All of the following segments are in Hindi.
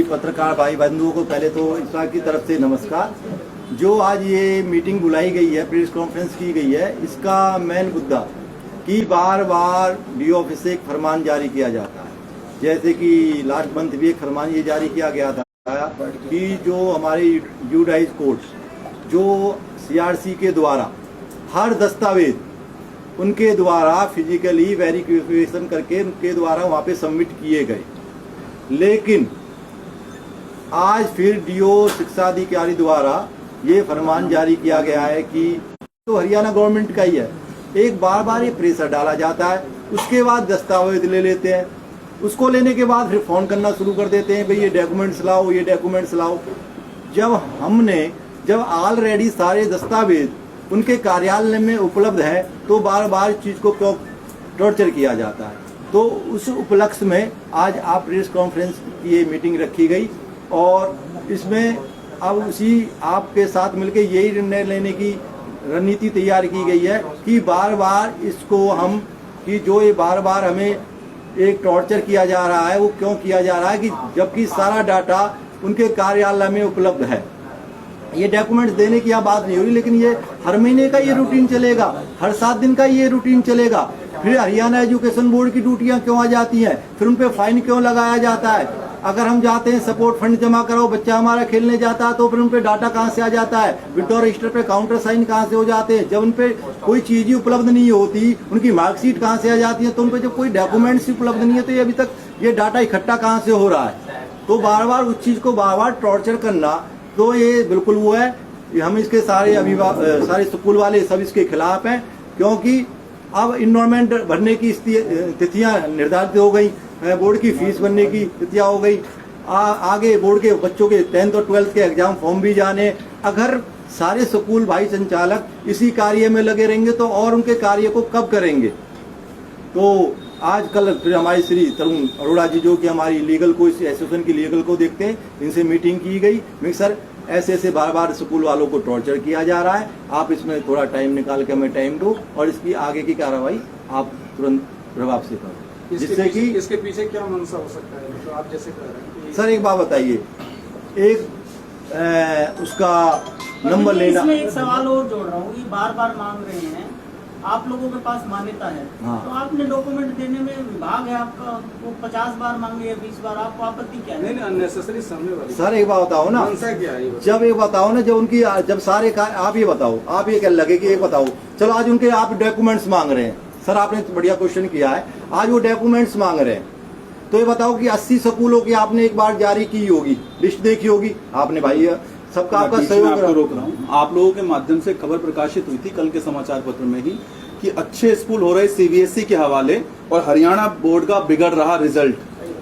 पत्रकार भाई बंधुओं को पहले तो ईश्वर की तरफ से नमस्कार। जो आज ये मीटिंग बुलाई गई है, प्रेस कॉन्फ्रेंस की गई है, इसका मेन मुद्दा कि बार बार डी ऑफिस से एक फरमान जारी किया जाता है। जैसे कि लास्ट मंथ भी एक फरमान ये जारी किया गया था कि जो हमारे यूडाइज कोर्ट जो सीआरसी के द्वारा हर दस्तावेज उनके द्वारा फिजिकली वेरिफिकेशन करके उनके द्वारा वहाँ पे सबमिट किए गए, लेकिन आज फिर डीओ शिक्षा अधिकारी द्वारा ये फरमान जारी किया गया है कि तो हरियाणा गवर्नमेंट का ही है। एक बार बार ये प्रेशर डाला जाता है, उसके बाद दस्तावेज ले लेते हैं, उसको लेने के बाद फिर फोन करना शुरू कर देते हैं, भाई ये डॉक्यूमेंट्स लाओ, ये डॉक्यूमेंट्स लाओ। जब ऑलरेडी सारे दस्तावेज उनके कार्यालय में उपलब्ध है तो बार बार इस चीज को क्यों टॉर्चर किया जाता है। तो उस उपलक्ष्य में आज आप प्रेस कॉन्फ्रेंस की ये मीटिंग रखी गई और इसमें अब उसी आपके साथ मिलकर यही निर्णय लेने की रणनीति तैयार की गई है कि बार बार इसको हम कि जो ये बार बार हमें एक टॉर्चर किया जा रहा है वो क्यों किया जा रहा है कि जबकि सारा डाटा उनके कार्यालय में उपलब्ध है। ये डॉक्यूमेंट्स देने की यहाँ बात नहीं हो रही, लेकिन ये हर महीने का ये रूटीन चलेगा, हर 7 दिन का ये रूटीन चलेगा। फिर हरियाणा एजुकेशन बोर्ड की ड्यूटियां क्यों आ जाती हैं, फिर उन पे फाइन क्यों लगाया जाता है। अगर हम जाते हैं सपोर्ट फंड जमा करो, बच्चा हमारा खेलने जाता है तो फिर उन पे डाटा कहाँ से आ जाता है, विड्रॉ रजिस्टर पे काउंटर साइन कहाँ से हो जाते हैं। जब उन पे कोई चीज ही उपलब्ध नहीं होती, उनकी मार्कशीट कहाँ से आ जाती है, तो उन पे जब कोई डॉक्यूमेंट्स उपलब्ध नहीं है तो ये अभी तक ये डाटा इकट्ठा कहाँ से हो रहा है। तो बार बार उस चीज को बार बार टॉर्चर करना, तो ये बिल्कुल वो है। हम इसके सारे स्कूल वाले सब इसके खिलाफ हैं, क्योंकि अब इनरोलमेंट भरने की तिथियां निर्धारित हो गई, बोर्ड की फीस भरने की तिथियां हो गई, आगे बोर्ड के बच्चों के 10th और 12th के एग्जाम फॉर्म भी जाने। अगर सारे स्कूल भाई संचालक इसी कार्य में लगे रहेंगे तो और उनके कार्य को कब करेंगे। तो आज कल फिर हमारे श्री तरुण अरोड़ा जी जो कि हमारी लीगल को, इस एसोसिएशन की लीगल को देखते हैं, इनसे मीटिंग की गई। मैं सर ऐसे बार बार स्कूल वालों को टॉर्चर किया जा रहा है, आप इसमें थोड़ा टाइम निकाल के हमें टाइम दो और इसकी आगे की कार्रवाई आप तुरंत प्रभाव से करो, जिससे कि इसके पीछे क्या मंशा हो सकता है। तो आप जैसे कह रहे हैं सर एक बात बताइए, एक उसका नंबर लेना। इसमें एक सवाल और जोड़ रहा हूँ कि बार बार मांग रहे हैं, आप लोगों के पास मान्यता है, हाँ। तो आपने डॉक्यूमेंट देने में विभाग है आपका, वो 50 बार मांगे या 20 बार, आपको आपत्ति क्या है? नहीं अननेसेसरी सामने वाली। सर एक बात बताओ ना, क्या है जब एक बताओ ना, जब सारे आप ये बताओ, आप ये क्या लगे कि एक बताओ, चलो आज उनके आप डॉक्यूमेंट्स मांग रहे हैं। सर आपने बढ़िया क्वेश्चन किया है, आज वो डॉक्यूमेंट्स मांग रहे हैं, तो ये बताओ कि 80 स्कूलों की आपने एक बार जारी की होगी, लिस्ट देखी होगी आपने, भाई सबका आपका सहयोग रोक रहा हूँ। आप लोगों के माध्यम से खबर प्रकाशित हुई थी कल के समाचार पत्र में ही कि अच्छे स्कूल हो रहे सीबीएसई के हवाले और हरियाणा बोर्ड का बिगड़ रहा रिजल्ट।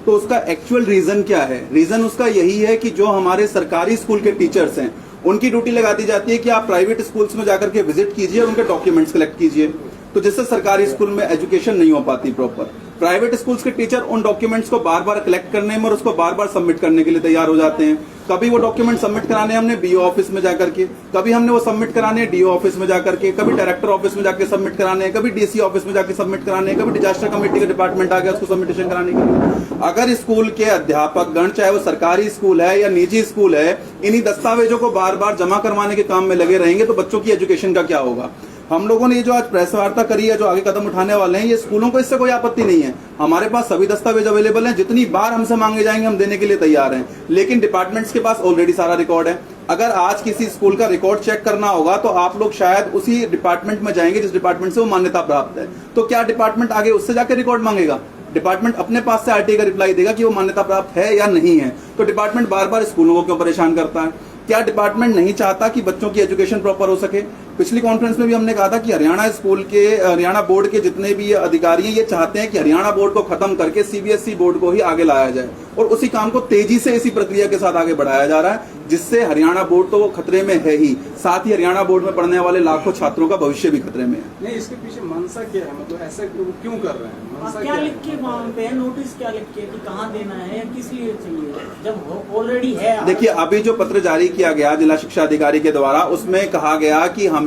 तो उसका एक्चुअल रीजन क्या है? रीजन उसका यही है कि जो हमारे सरकारी स्कूल के टीचर्स हैं उनकी ड्यूटी लगा दी जाती है कि आप प्राइवेट स्कूल्स में जाकर के विजिट कीजिए और उनके डॉक्यूमेंट्स कलेक्ट कीजिए, तो जिससे सरकारी स्कूल में एजुकेशन नहीं हो पाती प्रॉपर। प्राइवेट स्कूल्स के टीचर उन डॉक्यूमेंट्स को बार बार कलेक्ट करने में और उसको बार बार सबमिट करने के लिए तैयार हो जाते हैं। कभी वो डॉक्यूमेंट सबमिट कराने हमने बीओ ऑफिस में जाकर के, कभी हमने वो सबमिट कराने डीओ ऑफिस में जाकर के, कभी डायरेक्टर ऑफिस में जाकर सबमिट कराने, कभी डीसी ऑफिस में जाकर सबमिट कराने, कभी डिजास्टर कमेटी का डिपार्टमेंट आ गया उसको सबमिटेशन कराने के लिए। अगर स्कूल के अध्यापक गण, चाहे वो सरकारी स्कूल है या निजी स्कूल है, इन्हीं दस्तावेजों को बार बार जमा करवाने के काम में लगे रहेंगे तो बच्चों की एजुकेशन का क्या होगा। हम लोगों ने ये जो आज प्रेस वार्ता करी है, जो आगे कदम उठाने वाले हैं, ये स्कूलों को इससे कोई आपत्ति नहीं है। हमारे पास सभी दस्तावेज अवेलेबल हैं, जितनी बार हमसे मांगे जाएंगे हम देने के लिए तैयार हैं, लेकिन डिपार्टमेंट्स के पास ऑलरेडी सारा रिकॉर्ड है। अगर आज किसी स्कूल का रिकॉर्ड चेक करना होगा तो आप लोग शायद उसी डिपार्टमेंट में जाएंगे जिस डिपार्टमेंट से वो मान्यता प्राप्त है। तो क्या डिपार्टमेंट आगे उससे जाकर रिकॉर्ड मांगेगा? डिपार्टमेंट अपने पास से आरटीआई का रिप्लाई देगा कि वो मान्यता प्राप्त है या नहीं है। तो डिपार्टमेंट बार बार स्कूलों को क्यों परेशान करता है? क्या डिपार्टमेंट नहीं चाहता कि बच्चों की एजुकेशन प्रॉपर हो सके? पिछली कॉन्फ्रेंस में भी हमने कहा था कि हरियाणा बोर्ड के जितने भी अधिकारी हैं ये चाहते हैं कि हरियाणा बोर्ड को खत्म करके सीबीएसई बोर्ड को ही आगे लाया जाए, और उसी काम को तेजी से इसी प्रक्रिया के साथ आगे बढ़ाया जा रहा है, जिससे हरियाणा बोर्ड तो वो खतरे में है ही, साथ ही हरियाणा बोर्ड में पढ़ने वाले लाखों छात्रों का भविष्य भी खतरे में है। नहीं, इसके पीछे मंशा क्या है, मतलब ऐसा क्यों कर रहे हैं? क्या लिख के मांगते हैं, नोटिस क्या लिख के कि कहाँ देना है या किस लिए चाहिए, जब ऑलरेडी है? देखिए, अभी जो पत्र जारी किया गया जिला शिक्षा अधिकारी के द्वारा, उसमें कहा गया कि हमें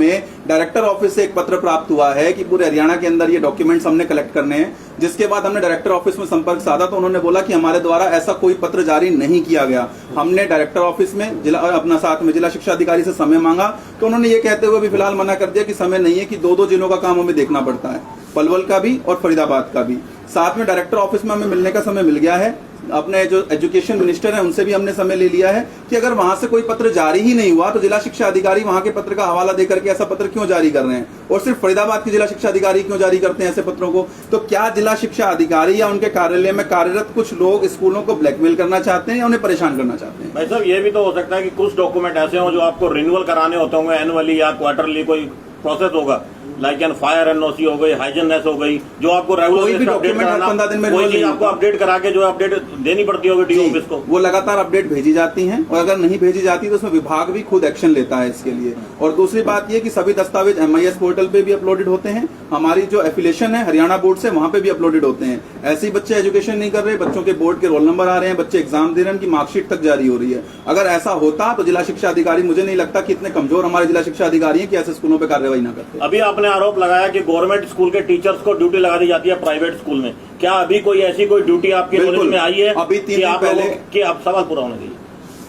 डायरेक्टर ऑफिस से एक पत्र प्राप्त हुआ है कि पूरे हरियाणा के अंदर ये डॉक्यूमेंट्स हमने कलेक्ट करने हैं। जिसके बाद हमने डायरेक्टर ऑफिस में संपर्क साधा तो उन्होंने बोला कि हमारे द्वारा ऐसा कोई पत्र जारी नहीं किया गया। हमने डायरेक्टर ऑफिस में अपना साथ में जिला शिक्षा अधिकारी से समय मांगा तो उन्होंने ये कहते हुए भी फिलहाल मना कर दिया कि समय नहीं है, कि दो जिलों का काम हमें देखना पड़ता है, पलवल का भी और फरीदाबाद का भी। साथ में डायरेक्टर ऑफिस में हमें मिलने का समय मिल गया है, अपने जो एजुकेशन मिनिस्टर हैं उनसे भी हमने समय ले लिया है कि अगर वहां से कोई पत्र जारी ही नहीं हुआ तो जिला शिक्षा अधिकारी वहां के पत्र का हवाला देकर के ऐसा पत्र क्यों जारी कर रहे हैं, और सिर्फ फरीदाबाद के जिला शिक्षा अधिकारी क्यों जारी करते हैं ऐसे पत्रों को। तो क्या जिला शिक्षा अधिकारी या उनके कार्यालय में कार्यरत कुछ लोग स्कूलों को ब्लैकमेल करना चाहते हैं या उन्हें परेशान करना चाहते हैं? भाई साहब, ये भी तो हो सकता है कि कुछ डॉक्यूमेंट ऐसे हो जो आपको रिन्यूअल कराने होते होंगे, एनुअली या क्वार्टरली कोई प्रोसेस होगा, लाइक एन फायर एनओसी हो गई, हाइजेननेस हो गई, जो आपको रेगुलर अपडेट कराना, कोई चीज आपको अपडेट करा के जो अपडेट देनी पड़ती होगी डीओ ऑफिस को, वो लगातार अपडेट भेजी जाती हैं, और अगर नहीं भेजी जाती तो उसमें विभाग भी खुद एक्शन लेता है इसके लिए। और दूसरी बात ये कि सभी दस्तावेज MIS पोर्टल पे भी अपलोडेड होते हैं, हमारी जो एफिलिएशन है हरियाणा बोर्ड से वहां पे भी अपलोडेड होते हैं। ऐसे ही बच्चे एजुकेशन नहीं कर रहे, बच्चों के बोर्ड के रोल नंबर आ रहे हैं, बच्चे एग्जाम दे रहे हैं, उनकी मार्कशीट तक जारी हो रही है। अगर ऐसा होता तो जिला शिक्षा अधिकारी, मुझे नहीं लगता कि इतने कमजोर हमारे जिला शिक्षा अधिकारी हैं कि ऐसे स्कूलों पर कार्रवाई न करते। अभी आपने आरोप लगाया कि गवर्नमेंट स्कूल के टीचर्स को ड्यूटी लगा दी जाती है प्राइवेट स्कूल में, क्या अभी कोई ऐसी कोई ड्यूटी आपके नॉलेज में आई है? अभी 3 दिन पहले कि आप सवाल पूरा होने दीजिए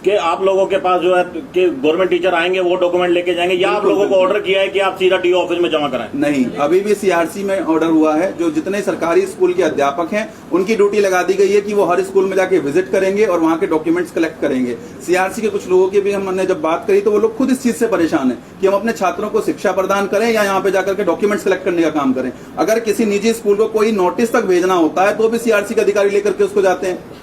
कि आप लोगों के पास जो है कि गवर्नमेंट टीचर आएंगे वो डॉक्यूमेंट लेके जाएंगे, या आप लोगों को ऑर्डर किया है कि आप सीधा डीओ ऑफिस में जमा कराएं? नहीं, अभी भी CRC में ऑर्डर हुआ है, जो जितने सरकारी स्कूल के अध्यापक हैं उनकी ड्यूटी लगा दी गई है कि वो हर स्कूल में जाके विजिट करेंगे और वहां के डॉक्यूमेंट्स कलेक्ट करेंगे। CRC के कुछ लोगों की भी हमने जब बात करी तो वो लोग खुद इस चीज से परेशान है कि हम अपने छात्रों को शिक्षा प्रदान करें या यहाँ पे जाकर के डॉक्यूमेंट्स कलेक्ट करने का काम करें। अगर किसी निजी स्कूल को कोई नोटिस तक भेजना होता है तो भी CRC के अधिकारी लेकर के उसको जाते हैं।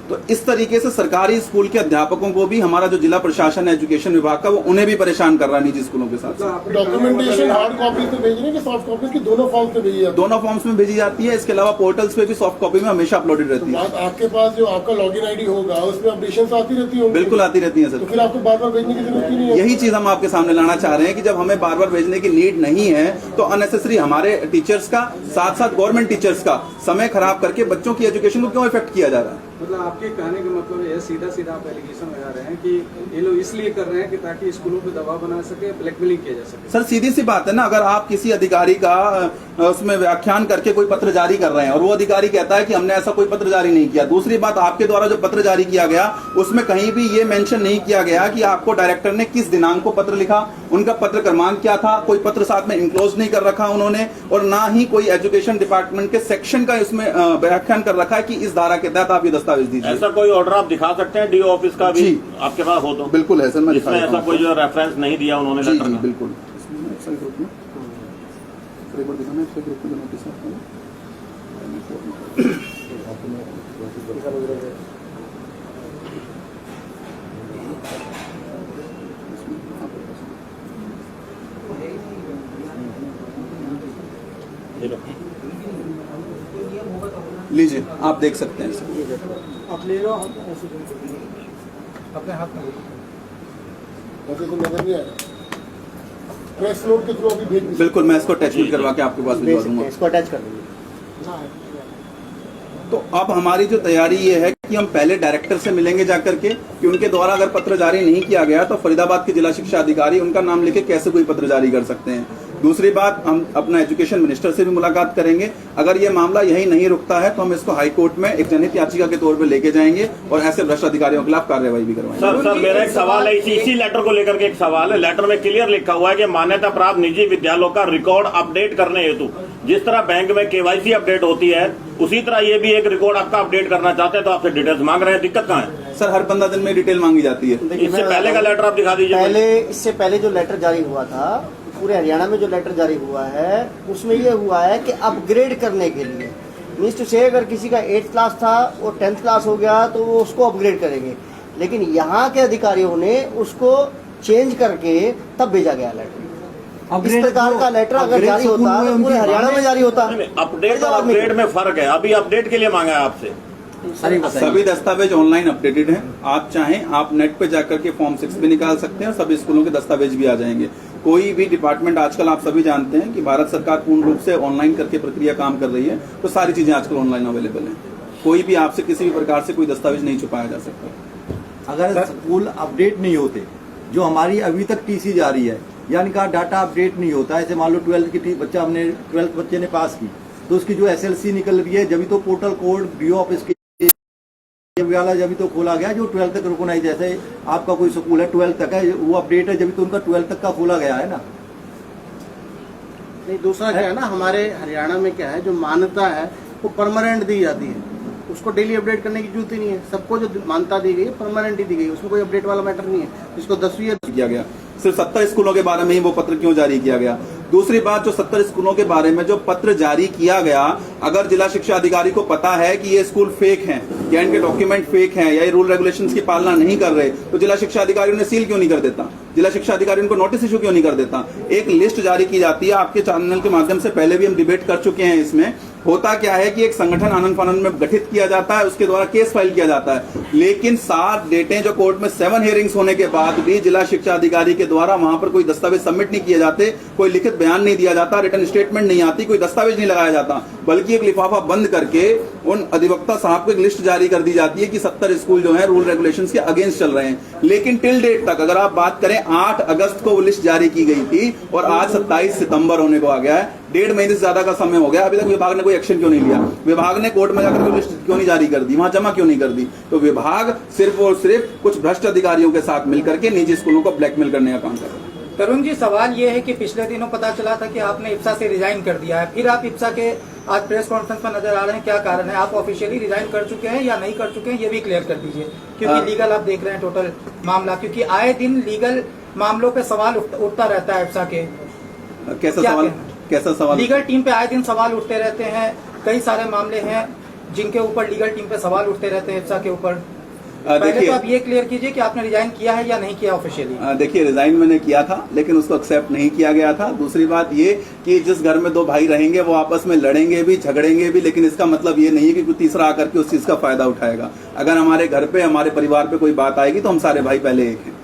तो इस तरीके से सरकारी स्कूल के अध्यापकों को भी हमारा जो जिला प्रशासन है एजुकेशन विभाग का, वो उन्हें भी परेशान कर रहा है निजी स्कूलों के साथ। डॉक्यूमेंटेशन हार्ड कॉपी पे भेज रहे हैं कि सॉफ्ट कॉपी की दोनों फॉर्म पे भेजी जाती है? दोनों फॉर्म्स में भेजी जाती है। इसके अलावा पोर्टल्स पे भी सॉफ्ट कॉपी में हमेशा अपलोडेड रहती है। आपके पास जो आपका लॉगिन आईडी होगा उसमें अपडेशन आती रहती है? बिल्कुल आती रहती है सर। तो फिर आपको बार बार भेजने की जरूरत ही नहीं है। यही चीज हम आपके सामने लाना चाह रहे हैं कि जब हमें बार बार भेजने की नीड नहीं है तो अननेसेसरी हमारे टीचर्स का, साथ साथ गवर्नमेंट टीचर्स का समय खराब करके बच्चों की एजुकेशन को क्यों इफेक्ट किया जा रहा है? मतलब आपके कहने का मतलब ये सीधा सीधा आप एलिगेशन लगा रहे हैं कि ये लोग इसलिए कर रहे हैं कि ताकि स्कूलों पे दबाव बना सके, ब्लैकमेलिंग किया जा सके। सर सीधी सी बात है ना, अगर आप किसी अधिकारी का उसमें व्याख्यान करके कोई पत्र जारी कर रहे हैं और वो अधिकारी कहता है कि हमने ऐसा कोई पत्र जारी नहीं किया। दूसरी बात, आपके द्वारा जो पत्र जारी किया गया उसमें कहीं भी ये मेंशन नहीं किया गया कि आपको डायरेक्टर ने किस दिनांक को पत्र लिखा, उनका पत्र क्रमांक क्या था, कोई पत्र साथ में इंक्लोज नहीं कर रखा उन्होंने, और ना ही कोई एजुकेशन डिपार्टमेंट के सेक्शन का इसमें व्याख्यान कर रखा है कि इस धारा के तहत आप ये दस्तावेज दीजिए। ऐसा कोई ऑर्डर आप दिखा सकते हैं डीओ ऑफिस का भी आपके पास हो तो? बिल्कुल है सर, मैं इसमें ऐसा कोई जो रेफरेंस नहीं दिया उन्होंने जी, लेटर जी, में? बिल्कुल। लीजिए, आप देख सकते हैं सर। आप ले लो, ऐसे अपने हाथ में मुझे तो नजर नहीं आया। प्रेस नोट के थ्रू अभी भेज दीजिए। बिल्कुल, मैं इसको अटैचमेंट करवा के आपके पास भिजवा दूंगा। इसको अटैच कर दीजिए। तो अब हमारी जो तैयारी ये है कि हम पहले डायरेक्टर से मिलेंगे जाकर के कि उनके द्वारा अगर पत्र जारी नहीं किया गया तो फरीदाबाद के जिला शिक्षा अधिकारी उनका नाम लेके कैसे कोई पत्र जारी कर सकते हैं। दूसरी बात, हम अपना एजुकेशन मिनिस्टर से भी मुलाकात करेंगे। अगर ये मामला यही नहीं रुकता है तो हम इसको हाई कोर्ट में एक जनहित याचिका के तौर पे लेके जाएंगे और ऐसे भ्रष्ट अधिकारियों के खिलाफ कार्रवाई भी करवाएंगे। सर मेरा एक सवाल है, इसी लेटर को लेकर के एक सवाल है। लेटर में क्लियर लिखा हुआ है कि मान्यता प्राप्त निजी विद्यालयों का रिकॉर्ड अपडेट करने हेतु जिस तरह बैंक में KYC अपडेट होती है उसी तरह ये भी एक रिकॉर्ड आपका अपडेट करना चाहते हैं, तो आपसे डिटेल्स मांग रहे हैं। दिक्कत कहाँ है सर? हर 15 दिन में डिटेल मांगी जाती है। इससे पहले का लेटर आप दिखा दीजिए। इससे पहले जो लेटर जारी हुआ था, पूरे हरियाणा में जो लेटर जारी हुआ है उसमें ये हुआ है कि अपग्रेड करने के लिए, मीन्स टू से अगर किसी का 8th क्लास था वो 10th क्लास हो गया तो वो उसको अपग्रेड करेंगे, लेकिन यहाँ के अधिकारियों ने उसको चेंज करके तब भेजा गया लेटर। इस प्रकार का लेटर अगर जारी होता तो पूरे हरियाणा में जारी होता। अपडेट और अपग्रेड में फर्क है। अभी अपडेट के लिए मांगा है आपसे। सभी दस्तावेज ऑनलाइन अपडेटेड हैं। आप चाहें आप नेट पे जाकर के फॉर्म 6 भी निकाल सकते हैं और सभी स्कूलों के दस्तावेज भी आ जाएंगे। कोई भी डिपार्टमेंट आजकल, आप सभी जानते हैं कि भारत सरकार पूर्ण रूप से ऑनलाइन करके प्रक्रिया काम कर रही है, तो सारी चीजें आजकल ऑनलाइन अवेलेबल हैं। कोई भी आपसे किसी भी प्रकार से कोई दस्तावेज नहीं छुपाया जा सकता। अगर स्कूल अपडेट नहीं होते, जो हमारी अभी तक TC जारी है, यानी का डाटा अपडेट नहीं होता है, जैसे मान लो 12th की बच्चा हमने 12th बच्चे ने पास की तो उसकी जो SLC निकल रही है, जब तो पोर्टल कोड डीओ ऑफिस के वाला जब तो खोला गया, जो 12th तक रुकना, जैसे आपका कोई स्कूल है 12th तक है, वो अपडेट है, जब तो उनका 12th तक का खोला गया है ना। नहीं, दूसरा क्या है ना, हमारे हरियाणा में क्या है, जो मान्यता है वो परमानेंट दी जाती है, उसको डेली अपडेट करने की जरूरत ही नहीं है। सबको जो मान्यता दी गई है परमानेंट ही दी गई, उसमें कोई अपडेट वाला मैटर नहीं है। जिसको 10वीं किया गया, सिर्फ 70 स्कूलों के बारे में ही वो पत्र क्यों जारी किया गया? दूसरी बात, जो 70 स्कूलों के बारे में जो पत्र जारी किया गया, अगर जिला शिक्षा अधिकारी को पता है कि ये स्कूल फेक हैं या इनके डॉक्यूमेंट फेक हैं या ये रूल रेगुलेशंस की पालना नहीं कर रहे, तो जिला शिक्षा अधिकारी उन्हें सील क्यों नहीं कर देता? जिला शिक्षा अधिकारी उनको नोटिस इशू क्यों नहीं कर देता? एक लिस्ट जारी की जाती है, आपके चैनल के माध्यम से पहले भी हम डिबेट कर चुके हैं। इसमें होता क्या है कि एक संगठन आनंद फानंद में गठित किया जाता है, उसके द्वारा केस फाइल किया जाता है, लेकिन 7 डेटें जो कोर्ट में 7 हियरिंग्स होने के बाद भी जिला शिक्षा अधिकारी के द्वारा वहां पर कोई दस्तावेज सबमिट नहीं किए जाते, कोई लिखित बयान नहीं दिया जाता, रिटर्न स्टेटमेंट नहीं आती, कोई दस्तावेज नहीं लगाया जाता, बल्कि एक लिफाफा बंद करके उन अधिवक्ता साहब को एक लिस्ट जारी कर दी जाती है कि 70 स्कूल जो है रूल रेगुलेशंस के अगेंस्ट चल रहे हैं। लेकिन टिल डेट तक अगर आप बात करें, 8 अगस्त को वो लिस्ट जारी की गई थी और आज 27 सितंबर होने को आ गया है, 1.5 महीने से ज्यादा का समय हो गया, अभी तक विभाग ने कोई एक्शन क्यों नहीं लिया? विभाग ने कोर्ट में जाकर कोई लिस्ट क्यों नहीं जारी कर दी, वहां जमा क्यों नहीं कर दी? तो विभाग सिर्फ और सिर्फ कुछ भ्रष्ट अधिकारियों के साथ मिलकर के निजी स्कूलों को ब्लैकमेल करने का काम कर रहा है। तरुण जी, सवाल ये है कि पिछले दिनों पता चला था कि आपने इप्सा से रिजाइन कर दिया है, फिर आप इप्सा के आज प्रेस कॉन्फ्रेंस पर नजर आ रहे हैं, क्या कारण है? आप ऑफिशियली रिजाइन कर चुके हैं या नहीं कर चुके हैं, ये भी क्लियर कर दीजिए, क्योंकि लीगल आप देख रहे हैं टोटल मामला, क्योंकि आए दिन लीगल मामलों पे सवाल उठता रहता है इप्सा के। कैसा सवाल? लीगल टीम पे आए दिन सवाल उठते रहते हैं, कई सारे मामले हैं जिनके ऊपर लीगल टीम पे सवाल उठते रहते हैं इप्सा के ऊपर। पहले तो आप ये क्लियर कीजिए कि आपने रिजाइन किया है या नहीं किया ऑफिशियली। देखिए, रिजाइन मैंने किया था, लेकिन उसको एक्सेप्ट नहीं किया गया था। दूसरी बात ये कि जिस घर में 2 भाई रहेंगे वो आपस में लड़ेंगे भी, झगड़ेंगे भी, लेकिन इसका मतलब ये नहीं है कि कोई तीसरा आकर के उस चीज का फायदा उठाएगा। अगर हमारे घर पे, हमारे परिवार पे कोई बात आएगी तो हम सारे भाई पहले एक हैं।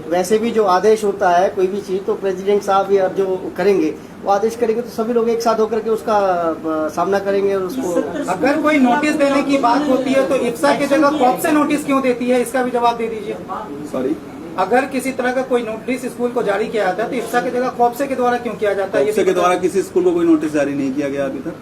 वैसे भी जो आदेश होता है कोई भी चीज, तो प्रेसिडेंट साहब या जो करेंगे वो आदेश करेंगे, तो सभी लोग एक साथ होकर के उसका सामना करेंगे और उसको। अगर कोई नोटिस देने की बात होती है तो इप्सा की जगह कॉप से नोटिस क्यों देती है, इसका भी जवाब दे दीजिए। सॉरी, अगर किसी तरह का कोई नोटिस स्कूल को जारी किया जाता है तो इप्सा की जगह कॉप से के द्वारा क्यों किया जाता है? कॉप से के द्वारा किसी स्कूल को कोई नोटिस जारी नहीं किया गया अभी तक।